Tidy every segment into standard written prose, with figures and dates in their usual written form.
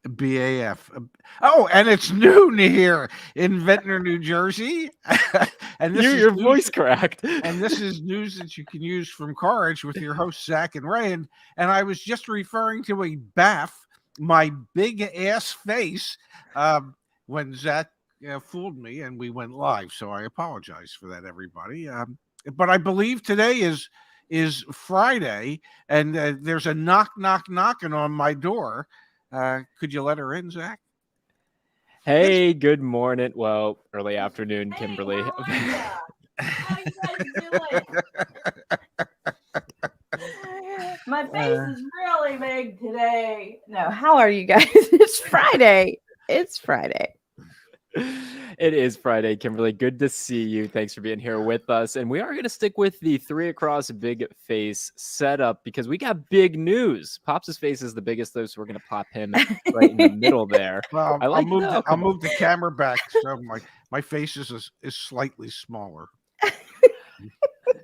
BAF. Oh, and it's noon here in Ventnor, New Jersey. And this is Your news, voice cracked. and this is news that you can use from CarEdge with your hosts Zach and Ray. And I was just referring to a BAF, my big ass face, when Zach fooled me and we went live. So I apologize for that, everybody. But I believe today is Friday, and there's a knocking on my door. Could you let her in, Zach? Hey, good morning. Well, early afternoon, Kimberly. Hey, how you guys doing? My face is really big today. No, how are you guys? It's Friday. It's Friday. It is Friday, Kimberly. Good to see you. Thanks for being here with us. And we are going to stick with the 3 across big face setup because we got big news. Pops' face is the biggest, though, so we're going to pop him right in the middle there. Well, I like I'll move the camera back so my face is slightly smaller.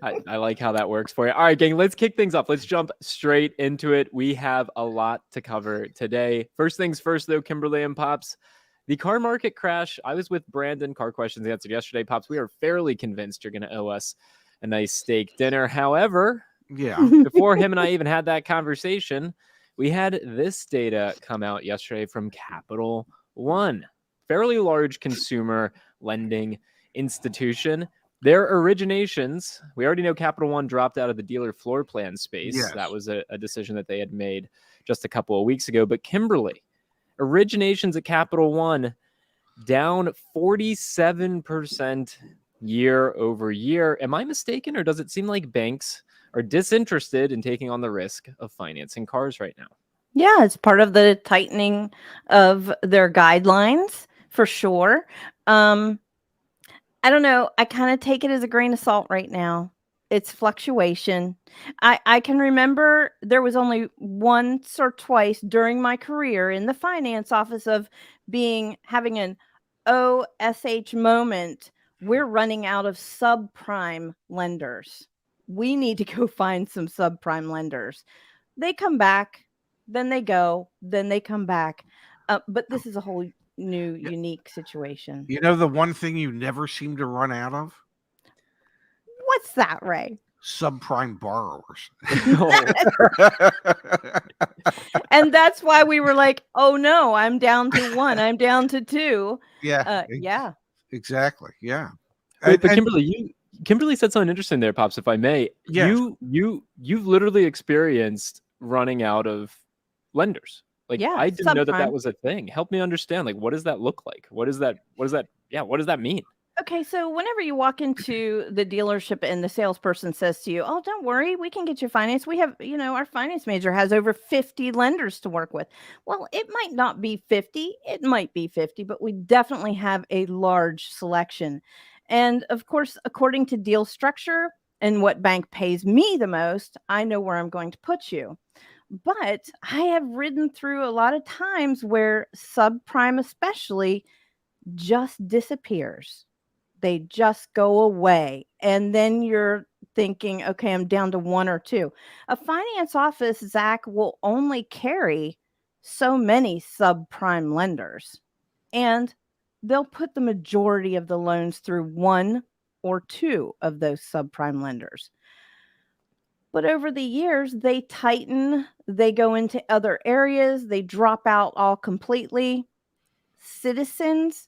I like how that works for you. All right, gang, let's kick things off. Let's jump straight into it. We have a lot to cover today. First things first, though, Kimberly and Pops. The car market crash. I was with Brandon, Car Questions Answered yesterday. Pops, we are fairly convinced you're going to owe us a nice steak dinner. However, before him and I even had that conversation, we had this data come out yesterday from Capital One, fairly large consumer lending institution. Their originations, we already know Capital One dropped out of the dealer floor plan space. Yes. That was a decision that they had made just a couple of weeks ago. But Kimberly, originations at Capital One down 47% year over year. Am I mistaken, or does it seem like banks are disinterested in taking on the risk of financing cars right now? Yeah, it's part of the tightening of their guidelines for sure. I don't know. I kind of take it as a grain of salt right now. It's fluctuation. I can remember there was only once or twice during my career in the finance office of having an OSH moment. We're running out of subprime lenders. We need to go find some subprime lenders. They come back, then they go, then they come back. But this is a whole new, unique situation. You know the one thing you never seem to run out of? What's that, Ray? Subprime borrowers. And that's why we were like, oh no, I'm down to 1. I'm down to 2. Yeah. Yeah. Exactly. Yeah. But Kimberly said something interesting there, Pops, if I may. Yes. You've literally experienced running out of lenders. Like, yeah, I didn't know that was a thing. Help me understand. Like, what does that look like? What does that mean? Okay, so whenever you walk into the dealership and the salesperson says to you, oh, don't worry, we can get you finance. We have, our finance manager has over 50 lenders to work with. Well, it might not be 50, it might be 50, but we definitely have a large selection. And of course, according to deal structure and what bank pays me the most, I know where I'm going to put you. But I have ridden through a lot of times where subprime especially just disappears. They just go away. And then you're thinking, okay, I'm down to 1 or 2. A finance office, Zach, will only carry so many subprime lenders. And they'll put the majority of the loans through 1 or 2 of those subprime lenders. But over the years, they tighten, they go into other areas, they drop out all completely. Citizens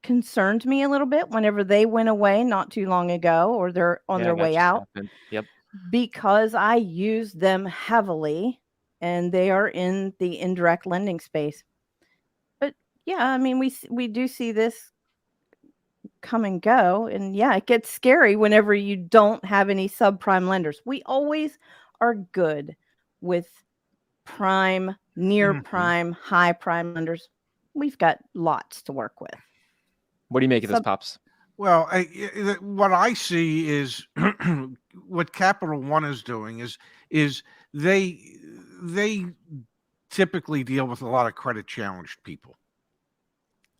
concerned me a little bit whenever they went away not too long ago, or they're on their way out. Yep. Because I use them heavily, and they are in the indirect lending space. But yeah, I mean, we do see this come and go, and yeah, it gets scary whenever you don't have any subprime lenders. We always are good with prime, near prime, high prime lenders. We've got lots to work with. What do you make of this, Pops? Well, what I see is what Capital One is doing is they typically deal with a lot of credit challenged people.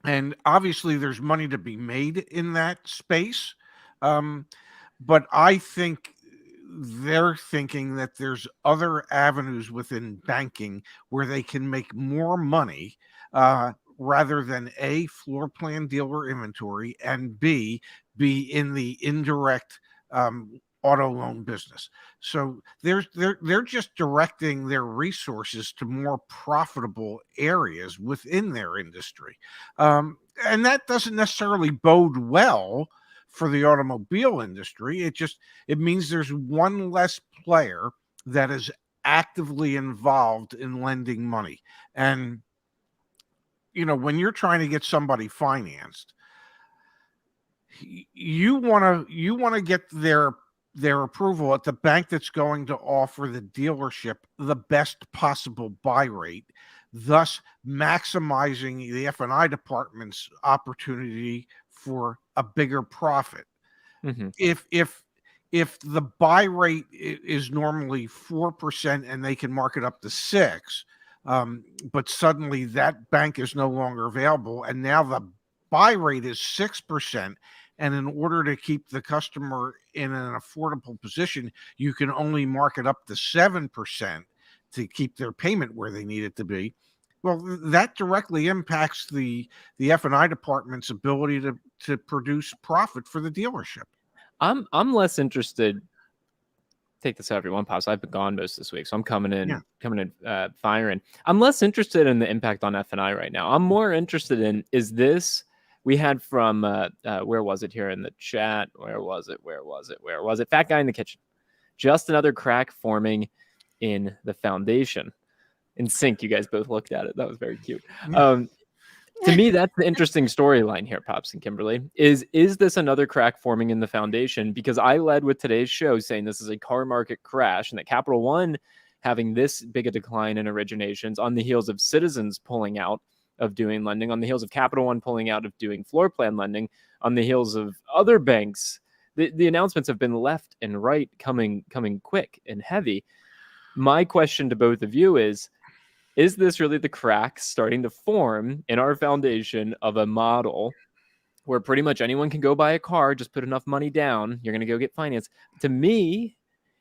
And obviously there's money to be made in that space. But I think they're thinking that there's other avenues within banking where they can make more money, rather than A, floor plan dealer inventory, and B, be in the indirect auto loan business. So they're just directing their resources to more profitable areas within their industry. And that doesn't necessarily bode well for the automobile industry. It means there's one less player that is actively involved in lending money. And when you're trying to get somebody financed, you want to get their approval at the bank that's going to offer the dealership the best possible buy rate, thus maximizing the F&I department's opportunity for a bigger profit. Mm-hmm. If the buy rate is normally 4% and they can mark it up to 6%, but suddenly that bank is no longer available, and now the buy rate is 6%, and in order to keep the customer in an affordable position, you can only mark it up to 7% to keep their payment where they need it to be. Well, that directly impacts the F&I department's ability to produce profit for the dealership. I'm less interested. Take this however you want, Pops. I've been gone most this week, so I'm coming in firing. I'm less interested in the impact on F&I right now. I'm more interested in, is this, we had from where was it here in the chat? Where was it? Fat guy in the kitchen. Just another crack forming in the foundation. In sync, you guys both looked at it. That was very cute. To me, that's the interesting storyline here, Pops and Kimberly. Is this another crack forming in the foundation? Because I led with today's show saying this is a car market crash, and that Capital One having this big a decline in originations on the heels of Citizens pulling out of doing lending, on the heels of Capital One pulling out of doing floor plan lending, on the heels of other banks. The announcements have been left and right coming quick and heavy. My question to both of you is this really the cracks starting to form in our foundation of a model where pretty much anyone can go buy a car, just put enough money down, you're going to go get finance? To me,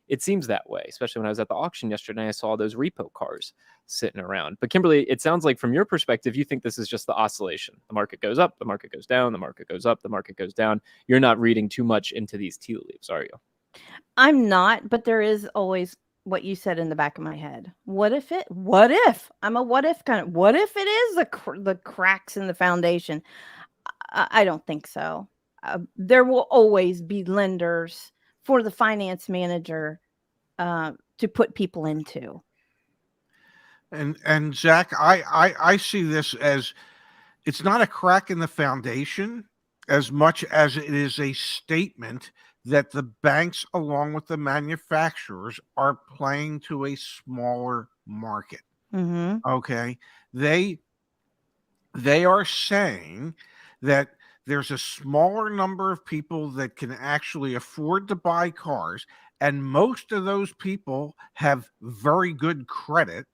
it seems that way, especially when I was at the auction yesterday, I saw those repo cars sitting around. But Kimberly, it sounds like from your perspective, you think this is just the oscillation. The market goes up, the market goes down, the market goes up, the market goes down. You're not reading too much into these tea leaves, are you? I'm not, but there is always what you said in the back of my head. What if I'm a what if kind of, what if it is the cracks in the foundation? I don't think so. There will always be lenders for the finance manager to put people into. And Zach, I see this as, it's not a crack in the foundation as much as it is a statement that the banks, along with the manufacturers, are playing to a smaller market. Mm-hmm. Okay. They are saying that there's a smaller number of people that can actually afford to buy cars, and most of those people have very good credit,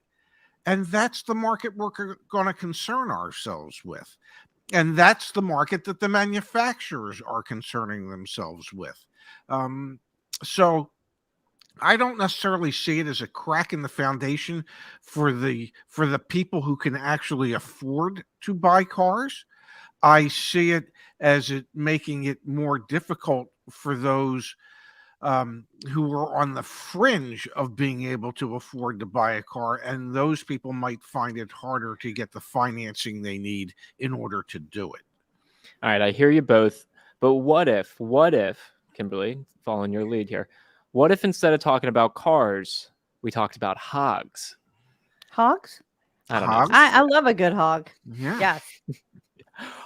and that's the market we're going to concern ourselves with. And that's the market that the manufacturers are concerning themselves with. So I don't necessarily see it as a crack in the foundation for the people who can actually afford to buy cars. I see it as it making it more difficult for those who are on the fringe of being able to afford to buy a car, and those people might find it harder to get the financing they need in order to do it. All right, I hear you both, but what if, Kimberly, following your lead here, what if instead of talking about cars, we talked about hogs? Hogs? I don't Hogs? know. I love a good hog. Yeah. Yes.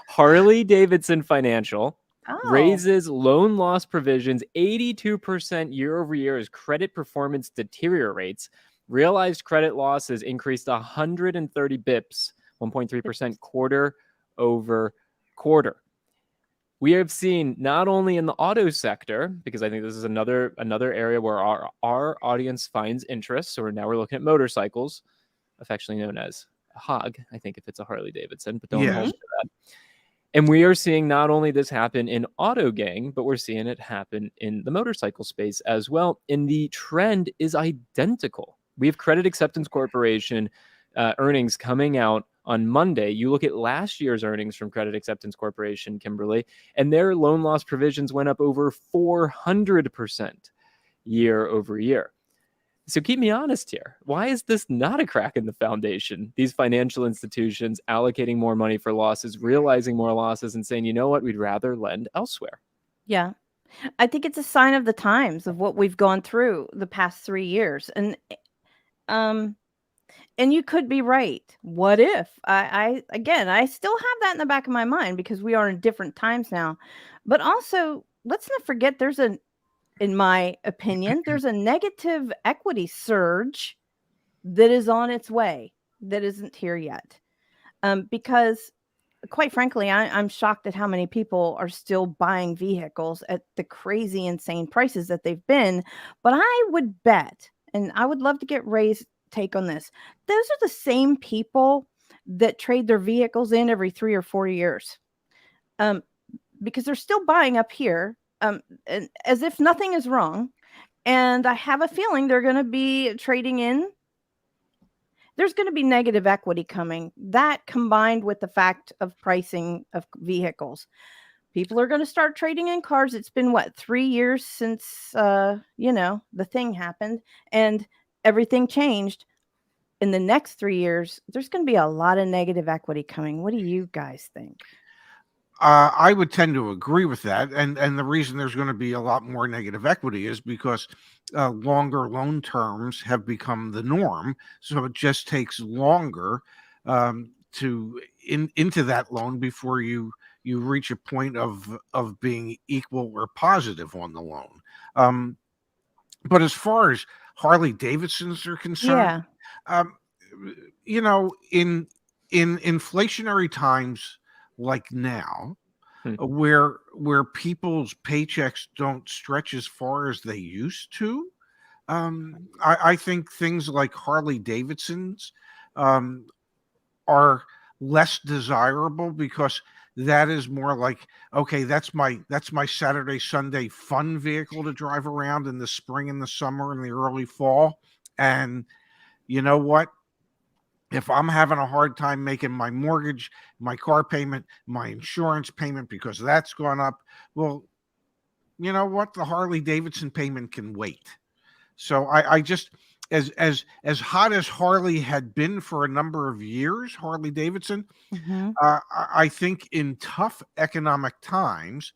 Harley-Davidson Financial Oh. raises loan loss provisions 82% year over year as credit performance deteriorates. Realized credit losses increased 130 bips, 1.3% quarter over quarter. We have seen not only in the auto sector, because I think this is another area where our audience finds interest. So now we're looking at motorcycles, affectionately known as a hog, I think, if it's a Harley Davidson, but don't hold me to that. And we are seeing not only this happen in auto, gang, but we're seeing it happen in the motorcycle space as well. And the trend is identical. We have Credit Acceptance Corporation earnings coming out on Monday. You look at last year's earnings from Credit Acceptance Corporation, Kimberly, and their loan loss provisions went up over 400% year over year. So keep me honest here. Why is this not a crack in the foundation? These financial institutions allocating more money for losses, realizing more losses, and saying, you know what, we'd rather lend elsewhere. Yeah. I think it's a sign of the times of what we've gone through the past 3 years. And you could be right. What if? I still have that in the back of my mind because we are in different times now. But also, let's not forget in my opinion, there's a negative equity surge that is on its way that isn't here yet. Because quite frankly, I'm shocked at how many people are still buying vehicles at the crazy, insane prices that they've been. But I would bet, and I would love to get Ray's take on this, those are the same people that trade their vehicles in every 3 or 4 years. Because they're still buying up here, and as if nothing is wrong. And I have a feeling they're going to be trading in. There's going to be negative equity coming. That combined with the fact of pricing of vehicles. People are going to start trading in cars. It's been, 3 years since, the thing happened and everything changed. In the next 3 years, there's going to be a lot of negative equity coming. What do you guys think? I would tend to agree with that. And the reason there's going to be a lot more negative equity is because longer loan terms have become the norm. So it just takes longer into that loan before you reach a point of being equal or positive on the loan. But as far as Harley-Davidsons are concerned, in inflationary times like now, where people's paychecks don't stretch as far as they used to, I think things like Harley-Davidsons are less desirable because that is more like, okay, that's my Saturday, Sunday fun vehicle to drive around in the spring and the summer and the early fall. And you know what? If I'm having a hard time making my mortgage, my car payment, my insurance payment, because that's gone up, well, you know what? The Harley-Davidson payment can wait. So I just, as hot as Harley had been for a number of years, Harley-Davidson, I think in tough economic times,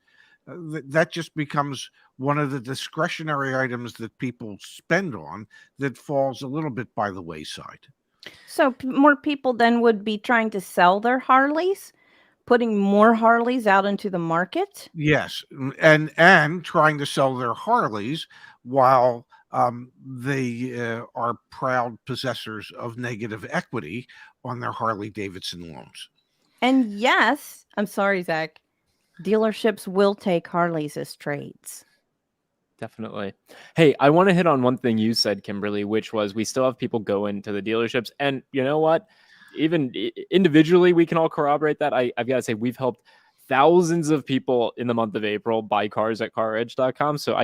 that just becomes one of the discretionary items that people spend on that falls a little bit by the wayside. So more people then would be trying to sell their Harleys, putting more Harleys out into the market. Yes, and trying to sell their Harleys while they are proud possessors of negative equity on their Harley-Davidson loans. And yes, I'm sorry, Zach, dealerships will take Harleys as trades. Definitely. Hey, I want to hit on one thing you said, Kimberly, which was we still have people go into the dealerships. And you know what? Even individually, we can all corroborate that. I've got to say, we've helped thousands of people in the month of April buy cars at CarEdge.com. So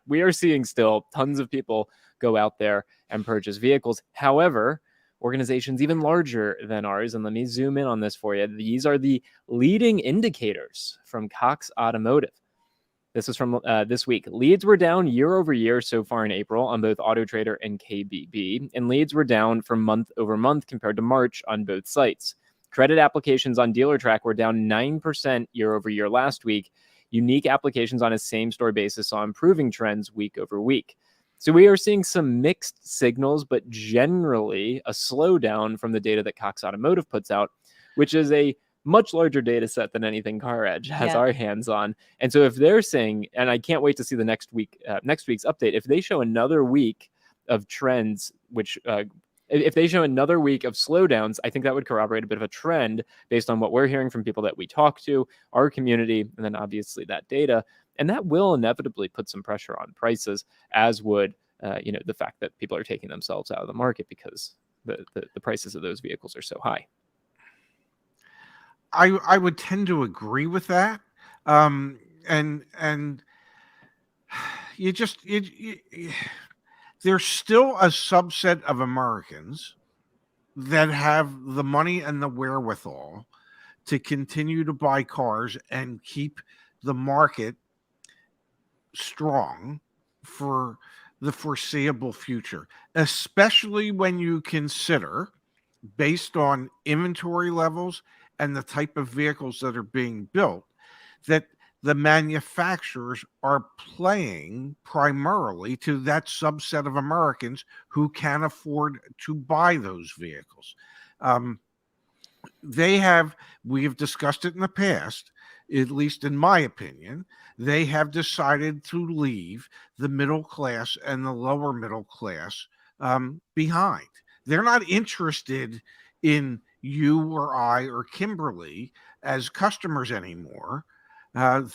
we are seeing still tons of people go out there and purchase vehicles. However, organizations even larger than ours, and let me zoom in on this for you. These are the leading indicators from Cox Automotive. This is from this week. Leads were down year over year so far in April on both AutoTrader and KBB, and leads were down from month over month compared to March on both sites. Credit applications on DealerTrack were down 9% year over year last week. Unique applications on a same-store basis saw improving trends week over week. So we are seeing some mixed signals, but generally a slowdown from the data that Cox Automotive puts out, which is a much larger data set than anything CarEdge has our hands on. And so if they're saying, and I can't wait to see the next week's update, if they show another week of trends, which if they show another week of slowdowns, I think that would corroborate a bit of a trend based on what we're hearing from people that we talk to, our community, and then obviously that data. And that will inevitably put some pressure on prices, as would the fact that people are taking themselves out of the market because the prices of those vehicles are so high. I would tend to agree with that. And there's still a subset of Americans that have the money and the wherewithal to continue to buy cars and keep the market strong for the foreseeable future, especially when you consider, based on inventory levels and the type of vehicles that are being built, that the manufacturers are playing primarily to that subset of Americans who can afford to buy those vehicles. We have discussed it in the past, at least in my opinion, they have decided to leave the middle class and the lower middle class behind. They're not interested in you or I or Kimberly as customers anymore.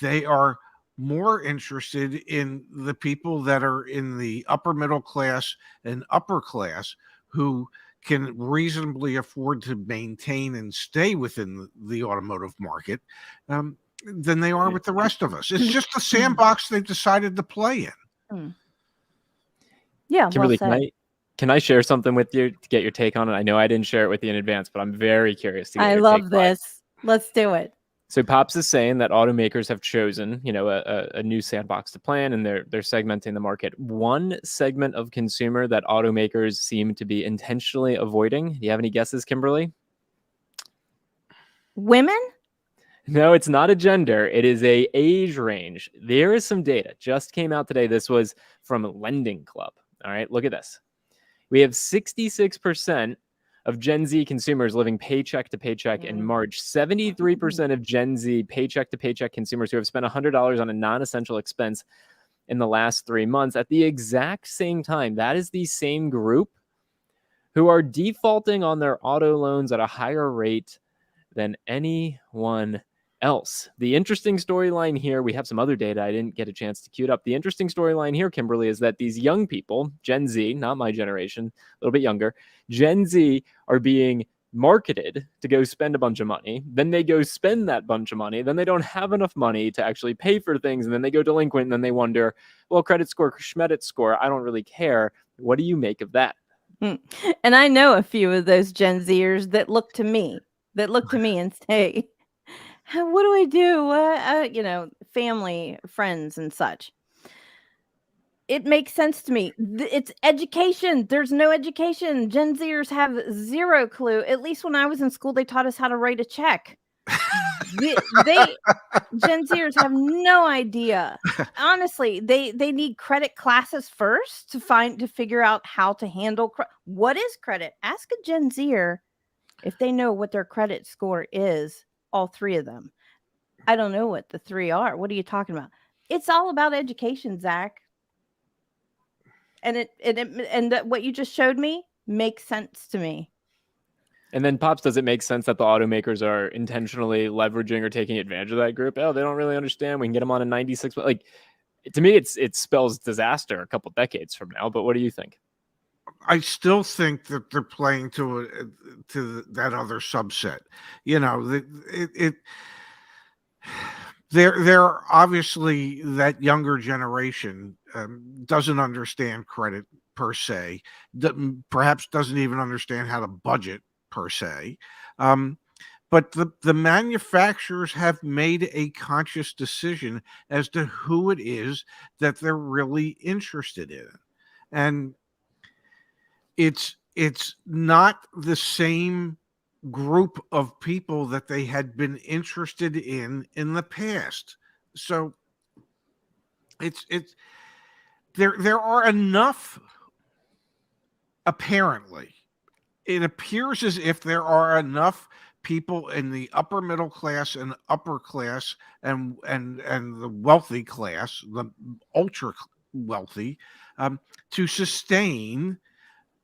They are more interested in the people that are in the upper middle class and upper class who can reasonably afford to maintain and stay within the automotive market than they are with the rest of us. It's just a sandbox they've decided to play in. Yeah, Kimberly, well said. can I share something with you to get your take on it? I know I didn't share it with you in advance, but I'm very curious to get your love take this. Let's do it. So Pops is saying that automakers have chosen, a new sandbox to play in, and they're segmenting the market. One segment of consumer that automakers seem to be intentionally avoiding. Do you have any guesses, Kimberly? Women? No, it's not a gender. It is a age range. There is some data just came out today. This was from Lending Club. All right, look at this. We have 66% of Gen Z consumers living paycheck to paycheck in March. 73% of Gen Z paycheck to paycheck consumers who have spent $100 on a non-essential expense in the last 3 months. At the exact same time, that is the same group who are defaulting on their auto loans at a higher rate than anyone else. The interesting storyline here, we have some other data I didn't get a chance to queue it up. The interesting storyline here, Kimberly, is that these young people, Gen Z, not my generation, a little bit younger, Gen Z are being marketed to go spend a bunch of money. Then they go spend that bunch of money. Then they don't have enough money to actually pay for things. And then they go delinquent. And then they wonder, well, credit score, schmedit score, I don't really care. What do you make of that? And I know a few of those Gen Zers that look to me and say, what do I do? Family, friends, and such. It makes sense to me. It's education. There's no education. Gen Zers have zero clue. At least when I was in school, they taught us how to write a check. Gen Zers have no idea. Honestly, they need credit classes first to figure out how to handle what is credit. Ask a Gen Zer if they know what their credit score is. All three of them. I don't know what the three are. What are you talking about? It's all about education, Zach. And what you just showed me makes sense to me. And then, Pops, does it make sense that the automakers are intentionally leveraging or taking advantage of that group? Oh, they don't really understand. We can get them on a 96. Like, to me, it spells disaster a couple decades from now. But what do you think? I still think that they're playing to that other subset. They're obviously that younger generation doesn't understand credit per se, perhaps doesn't even understand how to budget per se. But the manufacturers have made a conscious decision as to who it is that they're really interested in. And it's not the same group of people that they had been interested in the past. So there are enough, apparently it appears as if there are enough people in the upper middle class and upper class and the wealthy class, the ultra wealthy, to sustain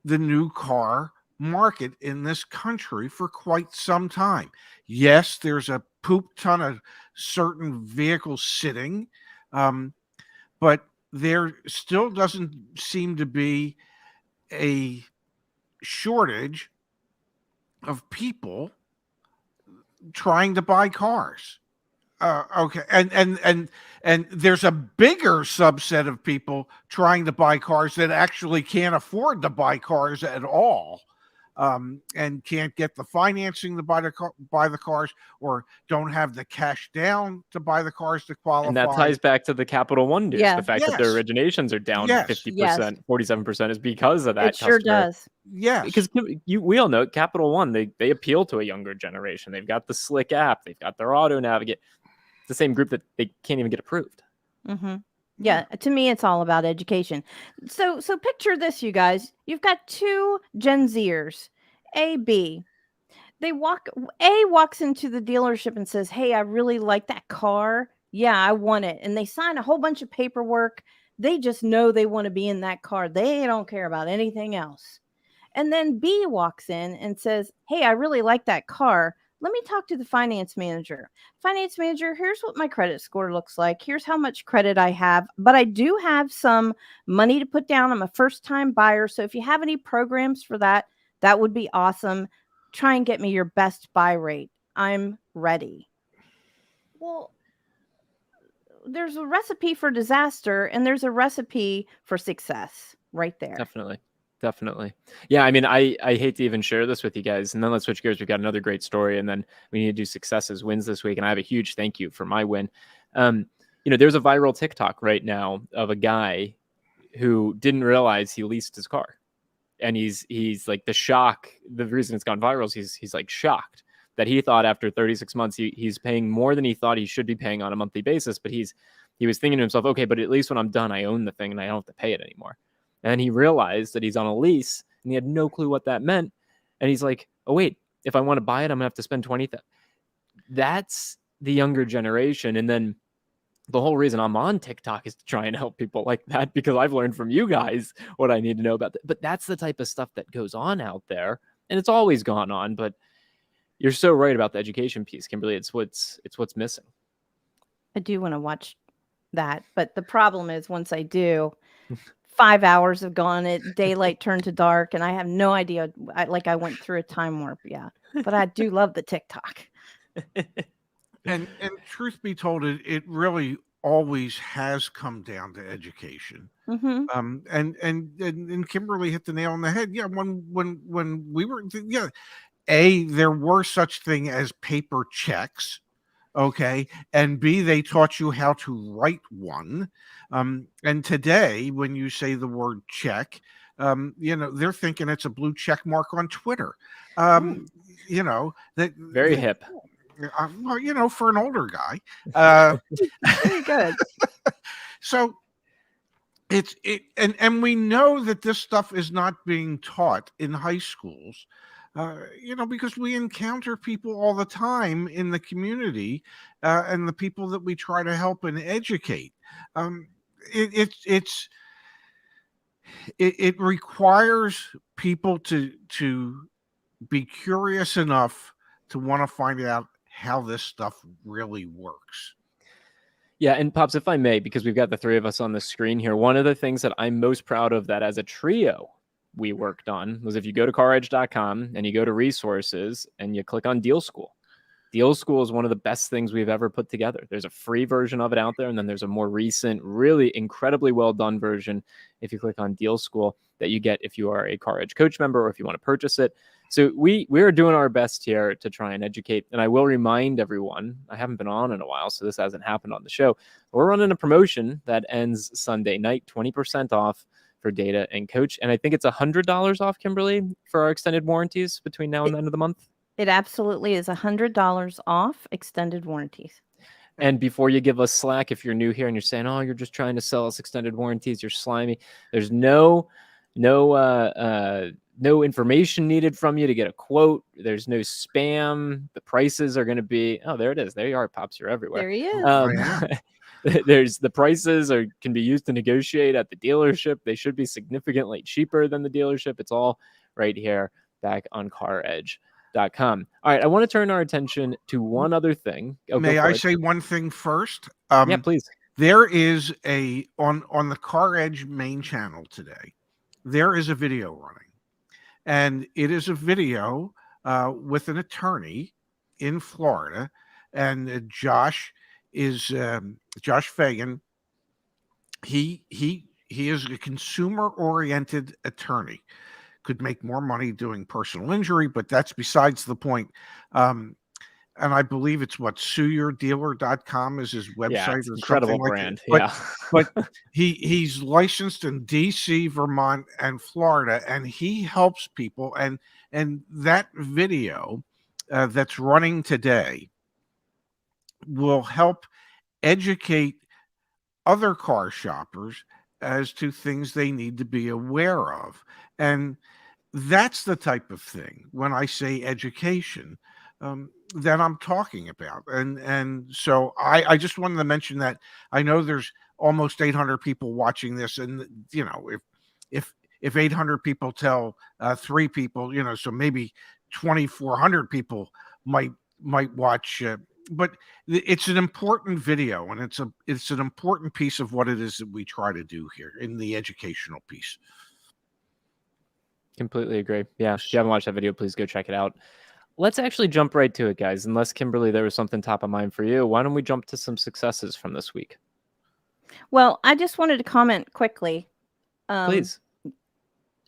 the new car market in this country for quite some time. Yes, there's a poop ton of certain vehicles sitting, but there still doesn't seem to be a shortage of people trying to buy cars. Okay, and there's a bigger subset of people trying to buy cars that actually can't afford to buy cars at all, and can't get the financing to buy the cars, or don't have the cash down to buy the cars to qualify. And that ties back to the Capital One news. Yeah. The fact that their originations are down Yes. 50%, 47% is because of that. It sure does. Yes, Because we all know Capital One, they appeal to a younger generation. They've got the slick app. They've got their auto navigate. It's the same group that they can't even get approved. Mm-hmm. Yeah, to me, it's all about education. So picture this, you guys. You've got two Gen Zers, A, B. A walks into the dealership and says, "Hey, I really like that car. Yeah, I want it." And they sign a whole bunch of paperwork. They just know they want to be in that car. They don't care about anything else. And then B walks in and says, "Hey, I really like that car. Let me talk to the finance manager. Finance manager, here's what my credit score looks like. Here's how much credit I have, but I do have some money to put down. I'm a first-time buyer. So if you have any programs for that, that would be awesome. Try and get me your best buy rate. I'm ready." Well, there's a recipe for disaster and there's a recipe for success right there. Definitely. Yeah, I mean, I hate to even share this with you guys. And then let's switch gears. We've got another great story. And then we need to do successes, wins this week. And I have a huge thank you for my win. There's a viral TikTok right now of a guy who didn't realize he leased his car. And he's like the reason it's gone viral is he's like shocked that he thought after 36 months, he's paying more than he thought he should be paying on a monthly basis. But he was thinking to himself, okay, but at least when I'm done, I own the thing and I don't have to pay it anymore. And he realized that he's on a lease and he had no clue what that meant. And he's like, oh, wait, if I want to buy it, I'm gonna have to spend $20,000. That's the younger generation. And then the whole reason I'm on TikTok is to try and help people like that, because I've learned from you guys what I need to know about that. But that's the type of stuff that goes on out there. And it's always gone on. But you're so right about the education piece, Kimberly. It's what's missing. I do want to watch that. But the problem is once I do, 5 hours have gone, daylight turned to dark, and I have no idea. I went through a time warp. Yeah. But I do love the TikTok. And truth be told, it really always has come down to education. Mm-hmm. And Kimberly hit the nail on the head. Yeah, when we were, yeah, there were such thing as paper checks. Okay. And B, they taught you how to write one. And today, when you say the word check, they're thinking it's a blue check mark on Twitter. Very hip. Well, for an older guy. Very good. So and we know that this stuff is not being taught in high schools. Because we encounter people all the time in the community, and the people that we try to help and educate. It requires people to be curious enough to want to find out how this stuff really works. Yeah, and Pops, if I may, because we've got the three of us on the screen here, one of the things that I'm most proud of that as a trio we worked on was if you go to CarEdge.com and you go to resources and you click on Deal School. Deal School is one of the best things we've ever put together. There's a free version of it out there, and then there's a more recent, really incredibly well done version if you click on Deal School that you get if you are a CarEdge Coach member or if you want to purchase it. So we are doing our best here to try and educate. And I will remind everyone, I haven't been on in a while, so this hasn't happened on the show. We're running a promotion that ends Sunday night, 20% off for Data and Coach. And I think it's $100 off, Kimberly, for our extended warranties between now and the end of the month. It absolutely is $100 off extended warranties. And before you give us slack, if you're new here and you're saying, oh, you're just trying to sell us extended warranties, you're slimy. There's no information needed from you to get a quote. There's no spam. The prices are going to be, oh, there it is. There you are, Pops. You're everywhere. There he is. There's the prices can be used to negotiate at the dealership. They should be significantly cheaper than the dealership. It's all right here back on CarEdge.com. All right, I want to turn our attention to one other thing. May I say one thing first? Yeah, please. There is on the CarEdge main channel today, there is a video running, and it is a video with an attorney in Florida, and Josh Fagan. He is a consumer-oriented attorney. Could make more money doing personal injury, but that's besides the point. And I believe it's sueyourdealer.com is his website, Yeah, it's or incredible something like brand. that. But But he's licensed in DC, Vermont, and Florida, and he helps people. And that video that's running today will help educate other car shoppers as to things they need to be aware of. And that's the type of thing, when I say education, that I'm talking about. And so I just wanted to mention that. I know there's almost 800 people watching this, and if 800 people tell 3 people, so maybe 2,400 people might watch. But it's an important video, and it's an important piece of what it is that we try to do here in the educational piece. completely agree. Yeah, if you haven't watched that video, please go check it out. Let's actually jump right to it, guys. Unless, Kimberly, there was something top of mind for you, why don't we jump to some successes from this week? Well, I just wanted to comment quickly. Please.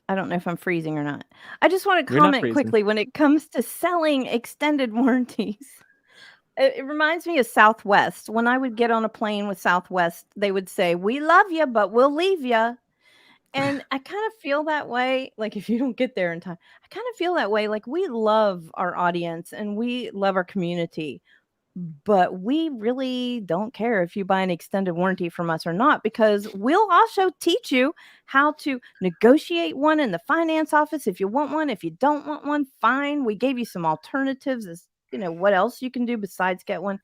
I don't know if I'm freezing or not. I just want to You're not comment freezing. quickly when it comes to selling extended warranties. It reminds me of Southwest. When I would get on a plane with Southwest, they would say, "We love you, but we'll leave you." And I kind of feel that way. Like, if you don't get there in time, I kind of feel that way. Like, we love our audience and we love our community, but we really don't care if you buy an extended warranty from us or not, because we'll also teach you how to negotiate one in the finance office if you want one. If you don't want one, fine. We gave you some alternatives as what else you can do besides get one.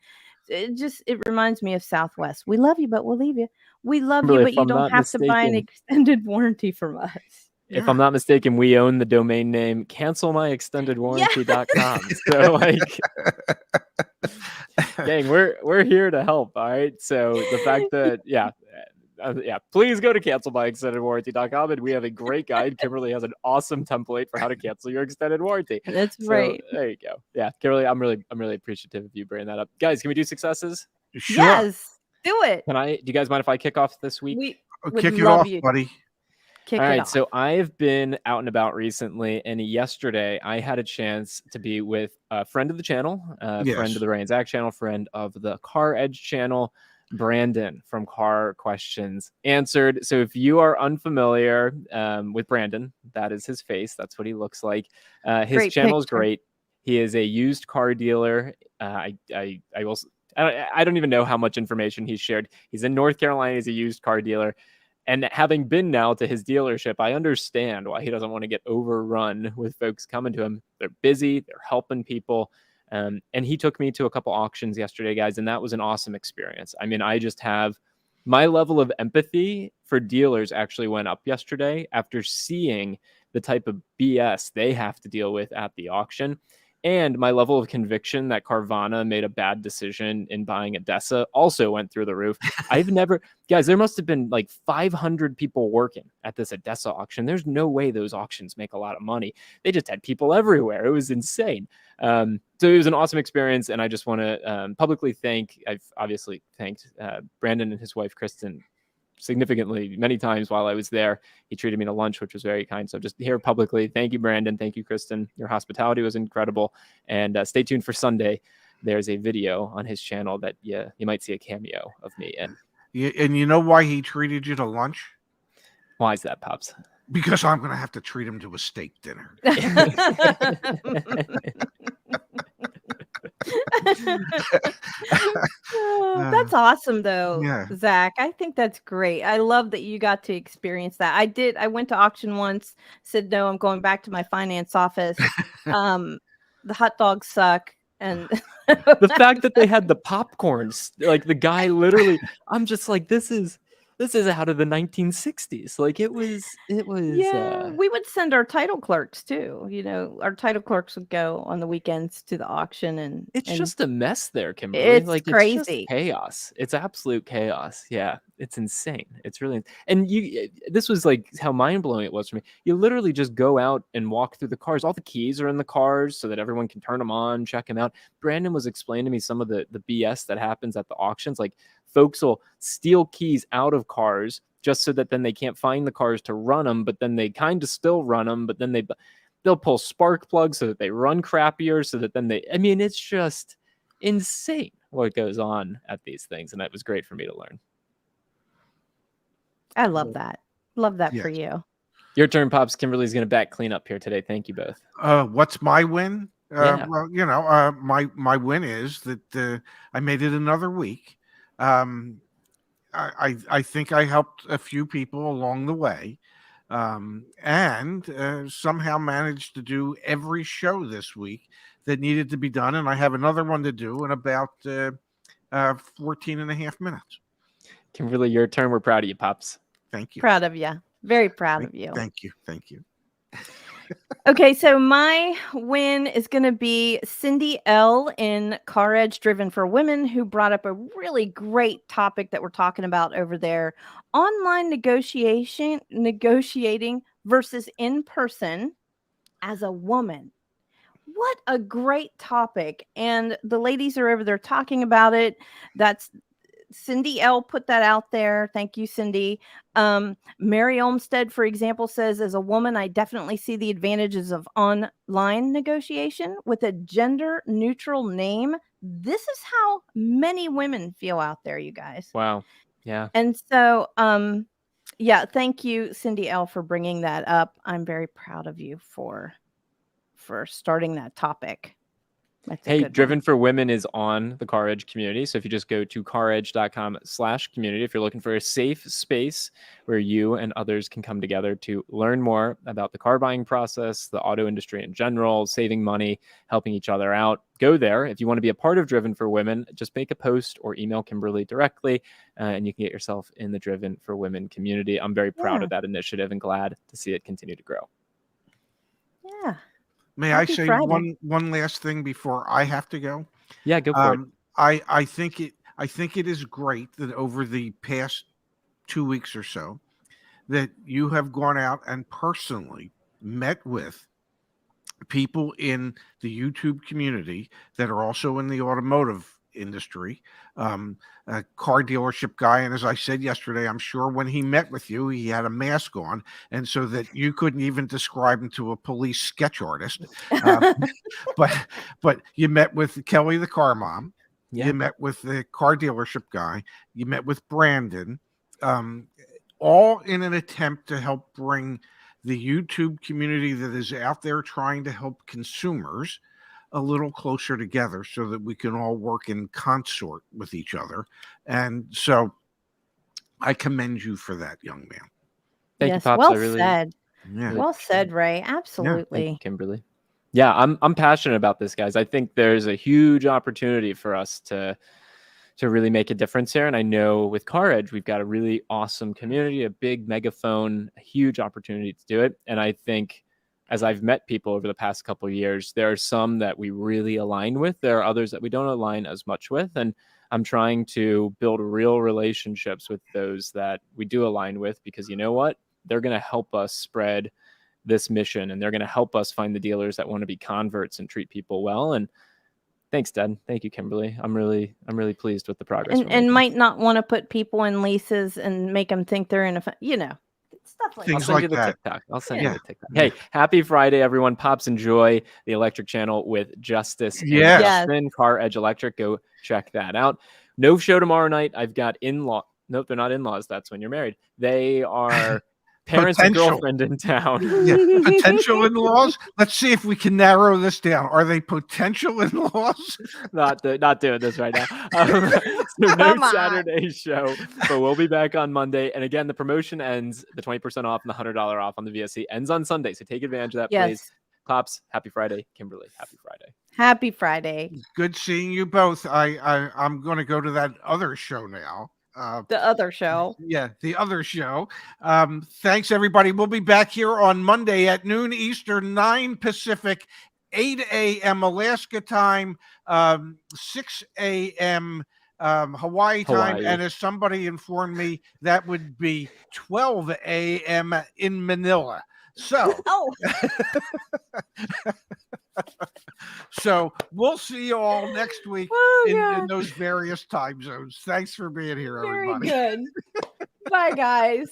It reminds me of Southwest. We love you, but we'll leave you. We love you, Kimberly, but if you I'm don't not have to buy an mistaken- extended warranty from us. If I'm not mistaken, we own the domain name cancelmyextendedwarranty.com. So gang, we're here to help. All right. So the fact that, please go to cancelmyextendedwarranty.com, and we have a great guide. Kimberly has an awesome template for how to cancel your extended warranty. That's So, right. there you go. Yeah, Kimberly, I'm really appreciative of you bringing that up. Guys, can we do successes? Sure. Yes, do it. Do you guys mind if I kick off this week? We would Kick it love off, you. buddy. Kick All it right, off. so I've been out and about recently, and yesterday I had a chance to be with a friend of the channel, friend of the Ray and Zach channel, friend of the CarEdge channel, Brandon from Car Questions Answered. So if you are unfamiliar with Brandon, that is his face. That's what he looks like. His channel is great. He is a used car dealer. I don't even know how much information he's shared. He's in North Carolina. He's a used car dealer. And having been now to his dealership, I understand why he doesn't want to get overrun with folks coming to him. They're busy. They're helping people. And he took me to a couple auctions yesterday, guys, and that was an awesome experience. I mean, I just have my level of empathy for dealers actually went up yesterday after seeing the type of BS they have to deal with at the auction. And my level of conviction that Carvana made a bad decision in buying ADESA also went through the roof. Guys, there must have been like 500 people working at this ADESA auction. There's no way those auctions make a lot of money. They just had people everywhere. It was insane. So it was an awesome experience. And I just want to publicly I've obviously thanked Brandon and his wife, Kristen, significantly many times while I was there. He treated me to lunch, which was very kind. So just here publicly, thank you, Brandon. Thank you, Kristen. Your hospitality was incredible. And stay tuned for Sunday. There's a video on his channel that you might see a cameo of me in. And you know why he treated you to lunch? Why is that, Pops? Because I'm going to have to treat him to a steak dinner. That's awesome, though, Yeah. Zach. I think that's great. I love that you got to experience that. I went to auction once, said, no, I'm going back to my finance office. The hot dogs suck. And the fact that they had the popcorn, like the guy literally, I'm just like, this is this is out of the 1960s. Like it was. Yeah, we would send our title clerks too. Our title clerks would go on the weekends to the auction, and It's just a mess there, Kimberly. it's Like it's just crazy. chaos. It's absolute chaos. Yeah, it's insane. It's really, and this was like how mind blowing it was for me. You literally just go out and walk through the cars. All the keys are in the cars so that everyone can turn them on, check them out. Brandon was explaining to me some of the BS that happens at the auctions. Like folks will steal keys out of cars just so that then they can't find the cars to run them, but then they kind of still run them, but then they'll pull spark plugs so that they run crappier, so that then it's just insane what goes on at these things. And it was great for me to learn. I love that. Love that for Yes. you. Your turn, Pops. Kimberly's going to back clean up here today. Thank you both. What's my win? Yeah. Well, my win is that I made it another week. I think I helped a few people along the way, and somehow managed to do every show this week that needed to be done. And I have another one to do in about 14 and a half minutes. Kimberly, your turn. We're proud of you, Pops. Thank you. Proud of you. Very proud of you. Thank you. Thank you. Okay, so my win is going to be Cindy L. in CarEdge Driven for Women, who brought up a really great topic that we're talking about over there: online negotiating versus in person as a woman. What a great topic. And the ladies are over there talking about it. That's Cindy L put that out there. Thank you, Cindy. Mary Olmstead, for example, says, as a woman, I definitely see the advantages of online negotiation with a gender neutral name. This is how many women feel out there, you guys. Wow. Yeah. And so, yeah, thank you, Cindy L, for bringing that up. I'm very proud of you for starting that topic. That's hey, Driven for Women is on the CarEdge community. So if you just go to caredge.com/community, if you're looking for a safe space where you and others can come together to learn more about the car buying process, the auto industry in general, saving money, helping each other out, go there. If you want to be a part of Driven for Women, just make a post or email Kimberly directly, and you can get yourself in the Driven for Women community. I'm very proud of that initiative and glad to see it continue to grow. Yeah. May Happy I say Friday. one last thing before I have to go? Yeah, go for it. I think it is great that over the past 2 weeks or so that you have gone out and personally met with people in the YouTube community that are also in the automotive industry, a car dealership guy. And as I said yesterday, I'm sure when he met with you, he had a mask on, and so that you couldn't even describe him to a police sketch artist. But you met with Kelly, the car mom. Yeah. You met with the car dealership guy. You met with Brandon, all in an attempt to help bring the YouTube community that is out there trying to help consumers a little closer together so that we can all work in consort with each other. And so I commend you for that, young man. Thank you, Pops. Well I said. Yeah. Well said, Ray. Absolutely. Thank you, Kimberly. Yeah, I'm passionate about this, guys. I think there's a huge opportunity for us to really make a difference here. And I know with CarEdge, we've got a really awesome community, a big megaphone, a huge opportunity to do it. And I think as I've met people over the past couple of years, there are some that we really align with. There are others that we don't align as much with. And I'm trying to build real relationships with those that we do align with, because you know what? They're going to help us spread this mission, and they're going to help us find the dealers that want to be converts and treat people well. And thanks, Dad. Thank you, Kimberly. I'm really pleased with the progress. And might not want to put people in leases and make them think they're in stuff like Things that. I'll send like you the that. TikTok. I'll send Yeah. you the TikTok. Hey, happy Friday, everyone. Pops, enjoy the electric channel with Justice and Yes. Justin, CarEdge Electric. Go check that out. No show tomorrow night. I've got in-law. Nope, they're not in-laws. That's when you're married. They are parents and Potential. girlfriend in town. Yeah. Potential in-laws. Let's see if we can narrow this down. Are they potential in-laws? not doing this right now. So no Come on. Saturday show, but we'll be back on Monday. And again, the promotion ends, the 20% off and the $100 off on the VSC ends on Sunday. So take advantage of that, please. Yes. Pops, happy Friday. Kimberly, happy Friday. Happy Friday. Good seeing you both. I'm going to go to that other show now. The other show. Yeah, the other show. Thanks, everybody. We'll be back here on Monday at noon Eastern, 9 Pacific, 8 a.m. Alaska time, 6 a.m. Hawaii time. Hawaii. And as somebody informed me, that would be 12 a.m. in Manila. So, Oh, so we'll see you all next week oh in yeah. those various time zones. Thanks for being here, Very everybody. good. Bye, guys.